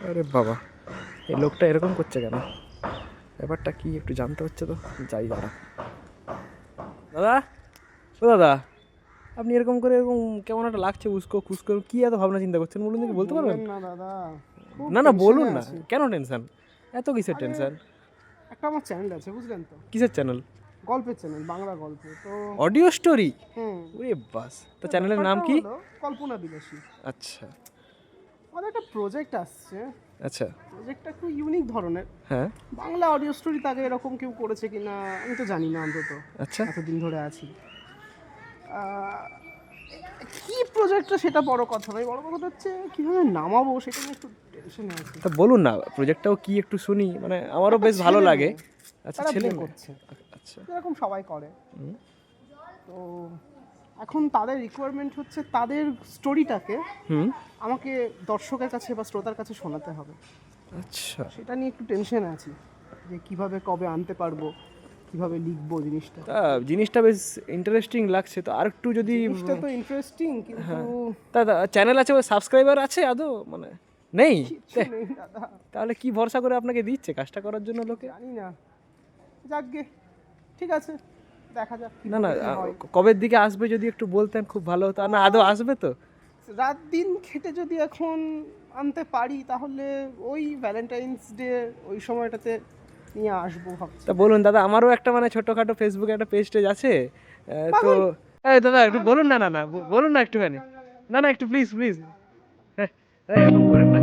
আরে বাবা, এই লোকটা এরকম করছে কেন? ব্যাপারটা কি একটু জানতে হচ্ছে তো। যাই দাঁড়া। দাদা, ও দাদা, আপনি এরকম করে এরকম কেমন একটা লাগছে উস্কো খুস্কো, কি এত ভাবনা চিন্তা করছেন বলুন দেখি, বলতে পারবেন? বললেন না দাদা, খুব না না, টেনশনে বলুন না, আছি। কেন টেনশন? এত কিসের আরে টেনশন? একটা আমার চ্যানেল আছে বুঝলেন তো, কিসের চ্যানেল? গল্পের চ্যানেল, বাংলা গল্প তো। Audio story? হুম। ওরে বাস, তো তো চ্যানেলের নাম ব্যাপারটা কি? হলো কল্পনা বিলাসী। আচ্ছা আমাদের একটা প্রজেক্ট আসছে। আচ্ছা। প্রজেক্টটা একটু ইউনিক ধরনের। হ্যাঁ। বাংলা অডিও স্টোরি আগে এরকম কেউ করেছে কিনা আমি তো জানি না, অন্তত আচ্ছা, এতদিন ধরে আছি। আহ, কি প্রজেক্টটা সেটা বড় কথা নয়, বড় কথা হচ্ছে কীভাবে নামাবো সেটা নিয়ে একটু টেনশনে আছি। তা বলুন না, প্রজেক্টটাও কি একটু শুনি, মানে আমারও একটা বেশ ভালো ছেলে লাগে। মেয়ে, আচ্ছা, তারা ছেলে বিয়ে মেয়ে। করছে আচ্ছা। যেরকম সবাই করে। হুম। তো এখন তাদের রিকোয়ারমেন্ট হচ্ছে তাদের স্টোরিটাকে হুম। আমাকে দর্শকের কাছে বা শ্রোতার কাছে শোনাতে হবে। আচ্ছা। সেটা নিয়ে একটু টেনশনে আছি যে কিভাবে কবে আনতে পারবো, কিভাবে লিখবো জিনিসটা। তা জিনিসটা বেশ ইন্টারেস্টিং লাগছে, তো আর একটু যদি জিনিসটা তো ইন্টারেস্টিং, কিন্তু হ্যাঁ, তা চ্যানেল আছে, সাবস্ক্রাইবার আছে আদৌ, মানে নেই? কিছু নেই দাদা। তাহলে কি ভরসা করে আপনাকে দিচ্ছে কাজটা করার জন্য লোকে? জানি না, যাকগে, ঠিক আছে, দেখা যাক না না, কিভাবে কি হয়। কবের দিকে আসবে যদি একটু বলতেন খুব ভালো হতো। আর না, আদৌ আসবে তো? রাত দিন খেটে যদি এখন আনতে পারি তাহলে ওই ভ্যালেন্টাইন্স ডে ওই সময়টাতে নিয়ে আসবো ভাবছি। তা বলুন দাদা, আমারও একটা মানে ছোটখাটো ফেসবুকে একটা পেজ টেজ আছে। তো পাগল। এই দাদা একটু বলুন না, না না বলুন না একটুখানি। না না, একটু প্লিজ প্লিজ। হ্যাঁ, এরকম করেন না।